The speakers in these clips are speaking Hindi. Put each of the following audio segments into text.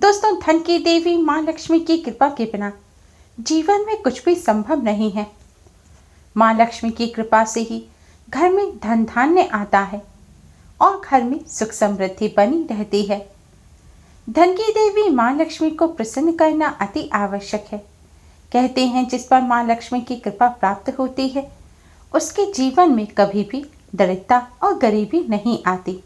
दोस्तों, धन की देवी माँ लक्ष्मी की कृपा के बिना जीवन में कुछ भी संभव नहीं है। माँ लक्ष्मी की कृपा से ही घर में धन धान्य आता है और घर में सुख समृद्धि बनी रहती है। धन की देवी माँ लक्ष्मी को प्रसन्न करना अति आवश्यक है। कहते हैं जिस पर माँ लक्ष्मी की कृपा प्राप्त होती है उसके जीवन में कभी भी दरिद्रता और गरीबी नहीं आती।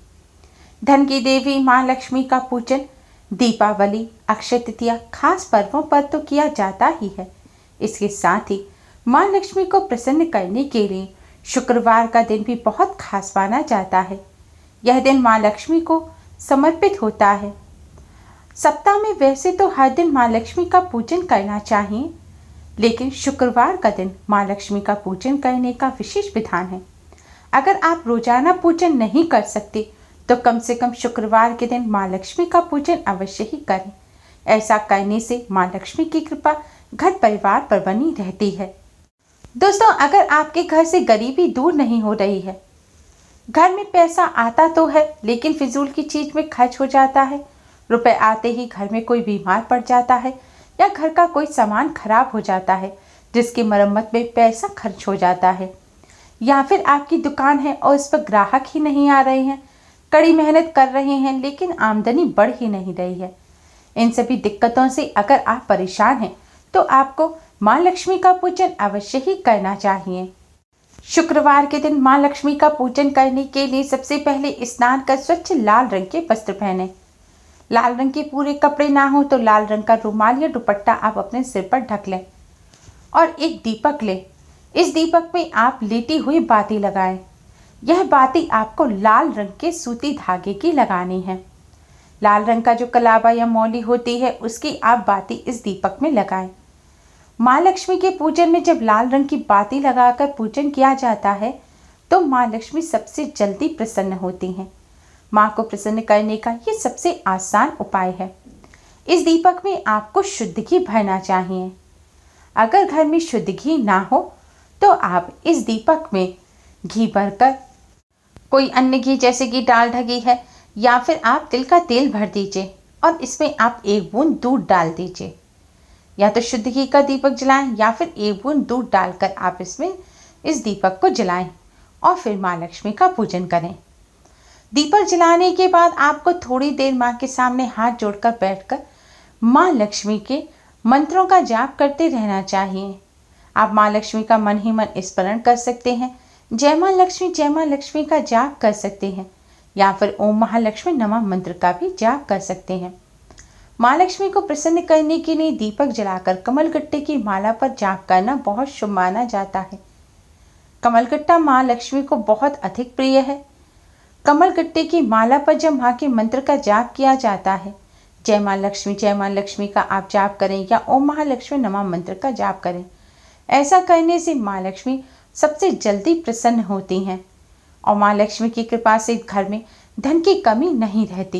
धन की देवी माँ लक्ष्मी का पूजन दीपावली, अक्षय तृतीया खास पर्वों पर तो किया जाता ही है। इसके साथ ही माँ लक्ष्मी को प्रसन्न करने के लिए शुक्रवार का दिन भी बहुत खास माना जाता है। यह दिन माँ लक्ष्मी को समर्पित होता है। सप्ताह में वैसे तो हर दिन माँ लक्ष्मी का पूजन करना चाहिए, लेकिन शुक्रवार का दिन माँ लक्ष्मी का पूजन करने का विशेष विधान है। अगर आप रोजाना पूजन नहीं कर सकते तो कम से कम शुक्रवार के दिन माँ लक्ष्मी का पूजन अवश्य ही करें। ऐसा करने से माँ लक्ष्मी की कृपा घर परिवार पर बनी रहती है। दोस्तों, अगर आपके घर से गरीबी दूर नहीं हो रही है, घर में पैसा आता तो है लेकिन फिजूल की चीज में खर्च हो जाता है, रुपए आते ही घर में कोई बीमार पड़ जाता है या घर का कोई सामान खराब हो जाता है जिसकी मरम्मत में पैसा खर्च हो जाता है, या फिर आपकी दुकान है और इस पर ग्राहक ही नहीं आ रहे हैं, कड़ी मेहनत कर रहे हैं लेकिन आमदनी बढ़ ही नहीं रही है। इन सभी दिक्कतों से अगर आप परेशान हैं तो आपको माँ लक्ष्मी का पूजन अवश्य ही करना चाहिए। शुक्रवार के दिन माँ लक्ष्मी का पूजन करने के लिए सबसे पहले स्नान कर स्वच्छ लाल रंग के वस्त्र पहने। लाल रंग के पूरे कपड़े ना हो तो लाल रंग का रुमाल या दुपट्टा आप अपने सिर पर ढक लें और एक दीपक लें। इस दीपक में आप लेटी हुई बाती लगाएं। यह बाती आपको लाल रंग के सूती धागे की लगानी है। लाल रंग का जो कलावा या मौली होती है उसकी आप बाती इस दीपक में लगाएं। माँ लक्ष्मी के पूजन में जब लाल रंग की बाती लगाकर पूजन किया जाता है तो माँ लक्ष्मी सबसे जल्दी प्रसन्न होती हैं। माँ को प्रसन्न करने का ये सबसे आसान उपाय है। इस दीपक में आपको शुद्ध घी भरना चाहिए। अगर घर में शुद्ध घी ना हो तो आप इस दीपक में घी भरकर कोई अन्य घी जैसे कि डालडा घी है या फिर आप तिल का तेल भर दीजिए और इसमें आप एक बूंद दूध डाल दीजिए। या तो शुद्ध घी का दीपक जलाएं या फिर एक बूंद दूध डालकर आप इसमें इस दीपक को जलाएं और फिर माँ लक्ष्मी का पूजन करें। दीपक जलाने के बाद आपको थोड़ी देर माँ के सामने हाथ जोड़कर बैठकर माँ लक्ष्मी के मंत्रों का जाप करते रहना चाहिए। आप माँ लक्ष्मी का मन ही मन स्मरण कर सकते हैं, जय माँ लक्ष्मी का जाप कर सकते हैं या फिर ओम महालक्ष्मी नमः मंत्र का भी जाप कर सकते हैं। माँ लक्ष्मी को प्रसन्न करने के लिए दीपक जलाकर कमलगट्टे की माला पर जाप करना बहुत शुभ माना जाता है। कमलगट्टा माँ लक्ष्मी को बहुत अधिक प्रिय है। कमलगट्टे की माला पर जब माँ के मंत्र का जाप किया जाता है, जय माँ लक्ष्मी का आप जाप करें या ओम महालक्ष्मी नमः मंत्र का जाप करें। ऐसा करने से माँ लक्ष्मी सबसे जल्दी प्रसन्न होती हैं और माँ लक्ष्मी की कृपा से घर में धन की कमी नहीं रहती।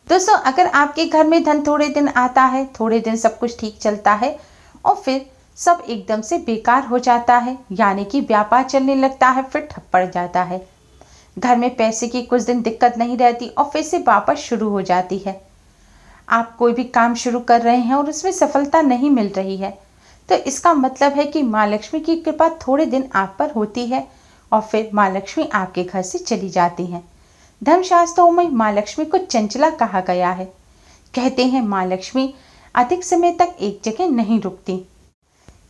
दोस्तों, अगर आपके घर में धन थोड़े दिन आता है, थोड़े दिन सब कुछ ठीक चलता है और फिर सब एकदम से बेकार हो जाता है, यानी कि व्यापार चलने लगता है फिर ठप पड़ जाता है, घर में पैसे की कुछ दिन दिक्कत नहीं रहती और फिर से वापस शुरू हो जाती है, आप कोई भी काम शुरू कर रहे हैं और उसमें सफलता नहीं मिल रही है, तो इसका मतलब है कि माँ लक्ष्मी की कृपा थोड़े दिन आप पर होती है और फिर माँ लक्ष्मी आपके घर से चली जाती हैं। धर्मशास्त्रों में माँ लक्ष्मी को चंचला कहा गया है। कहते हैं माँ लक्ष्मी अधिक समय तक एक जगह नहीं रुकती,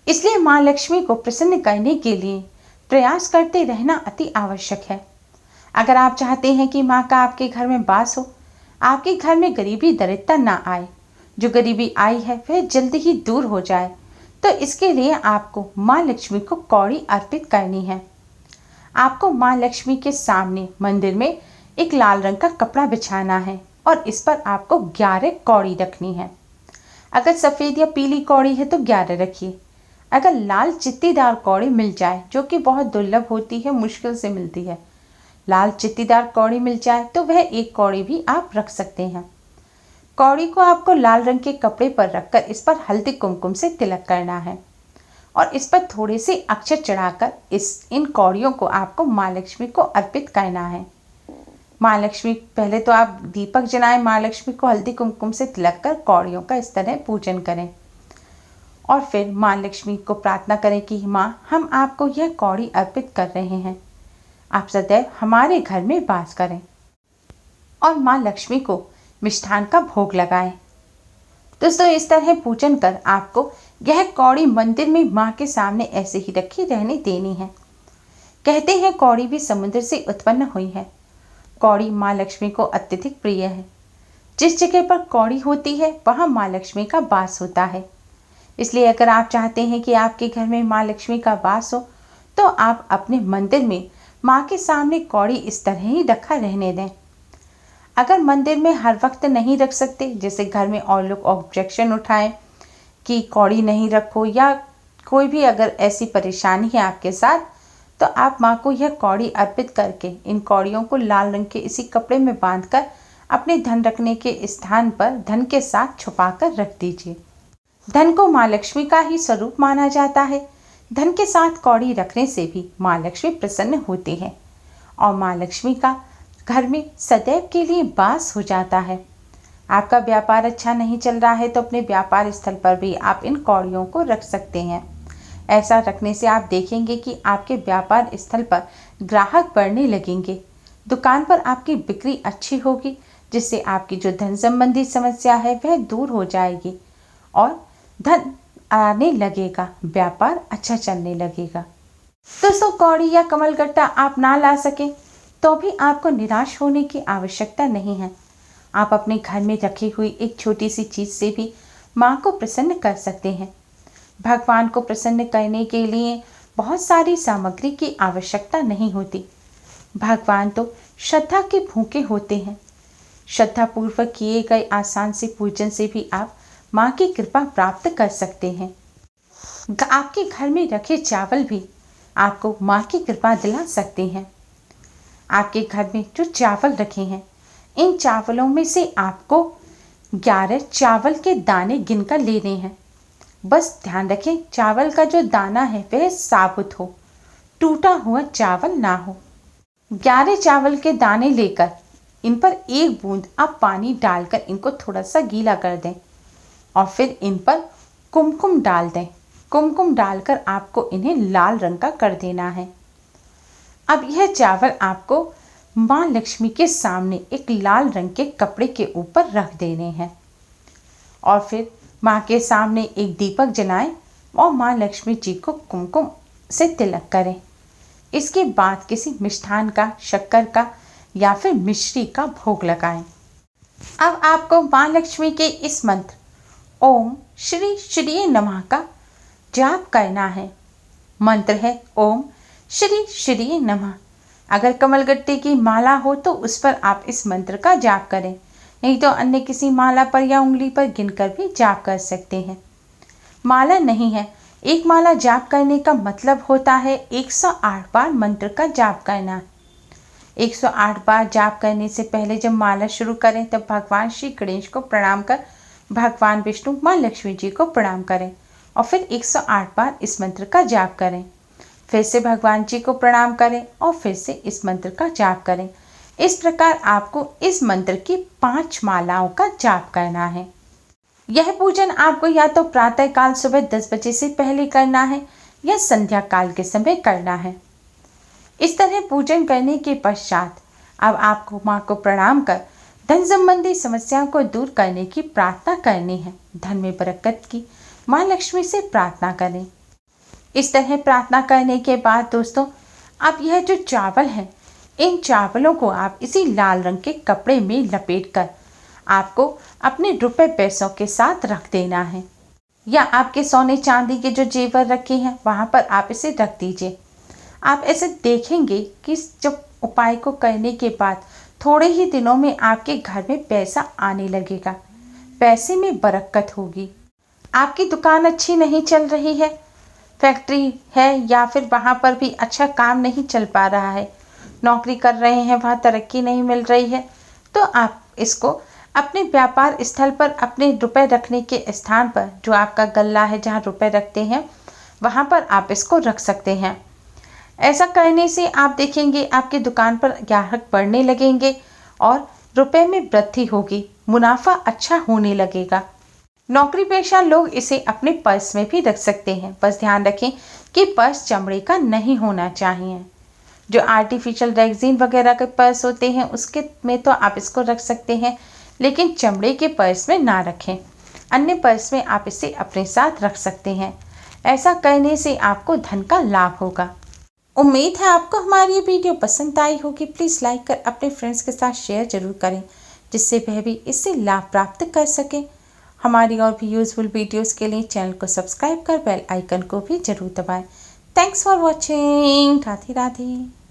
इसलिए माँ लक्ष्मी को प्रसन्न करने के लिए प्रयास करते रहना अति आवश्यक है। अगर आप चाहते हैं कि माँ का आपके घर में वास हो, आपके घर में गरीबी दरिद्रता ना आए, जो गरीबी आई है वह जल्दी ही दूर हो जाए, तो इसके लिए आपको माँ लक्ष्मी को कौड़ी अर्पित करनी है। आपको माँ लक्ष्मी के सामने मंदिर में एक लाल रंग का कपड़ा बिछाना है और इस पर आपको 11 कौड़ी रखनी है। अगर सफ़ेद या पीली कौड़ी है तो 11 रखिए। अगर लाल चित्तीदार कौड़ी मिल जाए, जो कि बहुत दुर्लभ होती है, मुश्किल से मिलती है, लाल चित्तीदार कौड़ी मिल जाए तो वह एक कौड़ी भी आप रख सकते हैं। कौड़ी को आपको लाल रंग के कपड़े पर रखकर इस पर हल्दी कुमकुम से तिलक करना है और इस पर थोड़े से अक्षर चढ़ाकर इन कौड़ियों को आपको माँ लक्ष्मी को अर्पित करना है। माँ लक्ष्मी, पहले तो आप दीपक जलाएं, माँ लक्ष्मी को हल्दी कुमकुम से तिलक कर कौड़ियों का इस तरह पूजन करें और फिर माँ लक्ष्मी को प्रार्थना करें कि माँ, हम आपको यह कौड़ी अर्पित कर रहे हैं, आप सदैव हमारे घर में वास करें। और माँ लक्ष्मी को मिष्ठान का भोग लगाएं। दोस्तों, इस तरह पूजन कर आपको यह कौड़ी मंदिर में माँ के सामने ऐसे ही रखी रहने देनी है। कहते हैं कौड़ी भी समुद्र से उत्पन्न हुई है। कौड़ी माँ लक्ष्मी को अत्यधिक प्रिय है। जिस जगह पर कौड़ी होती है वहाँ माँ लक्ष्मी का वास होता है। इसलिए अगर आप चाहते हैं कि आपके घर में माँ लक्ष्मी का वास हो तो आप अपने मंदिर में माँ के सामने कौड़ी इस तरह ही रखा रहने दें। अगर मंदिर में हर वक्त नहीं रख सकते, जैसे घर में और लोग ऑब्जेक्शन उठाएं कि कौड़ी नहीं रखो, या कोई भी अगर ऐसी परेशानी है आपके साथ, तो आप माँ को यह कौड़ी अर्पित करके इन कौड़ियों को लाल रंग के इसी कपड़े में बांधकर अपने धन रखने के स्थान पर धन के साथ छुपा कर रख दीजिए। धन को माँ लक्ष्मी का ही स्वरूप माना जाता है। धन के साथ कौड़ी रखने से भी माँ लक्ष्मी प्रसन्न होती है और माँ लक्ष्मी का घर में सदैव के लिए वास हो जाता है। आपका व्यापार अच्छा नहीं चल रहा है तो अपने व्यापार स्थल पर भी आप इन कौड़ियों को रख सकते हैं। ऐसा रखने से आप देखेंगे कि आपके व्यापार स्थल पर ग्राहक बढ़ने लगेंगे, दुकान पर आपकी बिक्री अच्छी होगी, जिससे आपकी जो धन संबंधी समस्या है वह दूर हो जाएगी और धन आने लगेगा, व्यापार अच्छा चलने लगेगा। दोस्तों, कौड़ी या कमलगट्टा आप ना ला सकें तो भी आपको निराश होने की आवश्यकता नहीं है। आप अपने घर में रखी हुई एक छोटी सी चीज़ से भी माँ को प्रसन्न कर सकते हैं। भगवान को प्रसन्न करने के लिए बहुत सारी सामग्री की आवश्यकता नहीं होती। भगवान तो श्रद्धा के भूखे होते हैं। श्रद्धापूर्वक किए गए आसान से पूजन से भी आप माँ की कृपा प्राप्त कर सकते हैं। आपके घर में रखे चावल भी आपको माँ की कृपा दिला सकते हैं। आपके घर में जो चावल रखे हैं, इन चावलों में से आपको 11 चावल के दाने गिनकर लेने हैं। बस ध्यान रखें, चावल का जो दाना है वह साबुत हो, टूटा हुआ चावल ना हो। 11 चावल के दाने लेकर इन पर 1 बूंद आप पानी डालकर इनको थोड़ा सा गीला कर दें और फिर इन पर कुमकुम डाल दें। कुमकुम डालकर आपको इन्हें लाल रंग का कर देना है। अब यह चावल आपको माँ लक्ष्मी के सामने एक लाल रंग के कपड़े के ऊपर रख देने हैं और फिर माँ के सामने एक दीपक जलाएं और माँ लक्ष्मी जी को कुमकुम से तिलक करें। इसके बाद किसी मिष्ठान का, शक्कर का या फिर मिश्री का भोग लगाएं। अब आपको माँ लक्ष्मी के इस मंत्र ओम श्री श्री नमः का जाप करना है। मंत्र है ओम श्री श्री नमः। अगर कमलगट्टे की माला हो तो उस पर आप इस मंत्र का जाप करें, नहीं तो अन्य किसी माला पर या उंगली पर गिनकर भी जाप कर सकते हैं। माला नहीं है, एक माला जाप करने का मतलब होता है 108 बार मंत्र का जाप करना। 108 बार जाप करने से पहले जब माला शुरू करें तब भगवान श्री गणेश को प्रणाम कर भगवान विष्णु, माँ लक्ष्मी जी को प्रणाम करें और फिर 108 बार इस मंत्र का जाप करें। फिर से भगवान जी को प्रणाम करें और फिर से इस मंत्र का जाप करें। इस प्रकार आपको इस मंत्र की 5 मालाओं का जाप करना है। यह पूजन आपको या तो प्रातः काल सुबह 10 बजे से पहले करना है या संध्या काल के समय करना है। इस तरह पूजन करने के पश्चात अब आपको माँ को प्रणाम कर धन संबंधी समस्याओं को दूर करने की प्रार्थना करनी है। धन में बरकत की माँ लक्ष्मी से प्रार्थना करें। इस तरह प्रार्थना करने के बाद दोस्तों, अब यह जो चावल है, इन चावलों को आप इसी लाल रंग के कपड़े में लपेटकर आपको अपने रुपए पैसों के साथ रख देना है, या आपके सोने चांदी के जो जेवर रखे हैं वहाँ पर आप इसे रख दीजिए। आप ऐसे देखेंगे कि जब उपाय को करने के बाद थोड़े ही दिनों में आपके घर में पैसा आने लगेगा, पैसे में बरकत होगी। आपकी दुकान अच्छी नहीं चल रही है, फैक्ट्री है या फिर वहाँ पर भी अच्छा काम नहीं चल पा रहा है, नौकरी कर रहे हैं वहाँ तरक्की नहीं मिल रही है, तो आप इसको अपने व्यापार स्थल पर अपने रुपए रखने के स्थान पर, जो आपका गल्ला है जहाँ रुपए रखते हैं, वहाँ पर आप इसको रख सकते हैं। ऐसा करने से आप देखेंगे आपकी दुकान पर ग्राहक बढ़ने लगेंगे और रुपए में वृद्धि होगी, मुनाफा अच्छा होने लगेगा। नौकरी पेशा लोग इसे अपने पर्स में भी रख सकते हैं, बस ध्यान रखें कि पर्स चमड़े का नहीं होना चाहिए। जो आर्टिफिशियल रेक्सिन वगैरह के पर्स होते हैं उसके में तो आप इसको रख सकते हैं, लेकिन चमड़े के पर्स में ना रखें। अन्य पर्स में आप इसे अपने साथ रख सकते हैं। ऐसा करने से आपको धन का लाभ होगा। उम्मीद है आपको हमारी ये वीडियो पसंद आई होगी। प्लीज़ लाइक कर अपने फ्रेंड्स के साथ शेयर जरूर करें, जिससे वह भी इससे लाभ प्राप्त कर सके। हमारी और भी यूजफुल वीडियोस के लिए चैनल को सब्सक्राइब कर बेल आइकन को भी जरूर दबाएं। Thanks for watching. Radhe Radhe.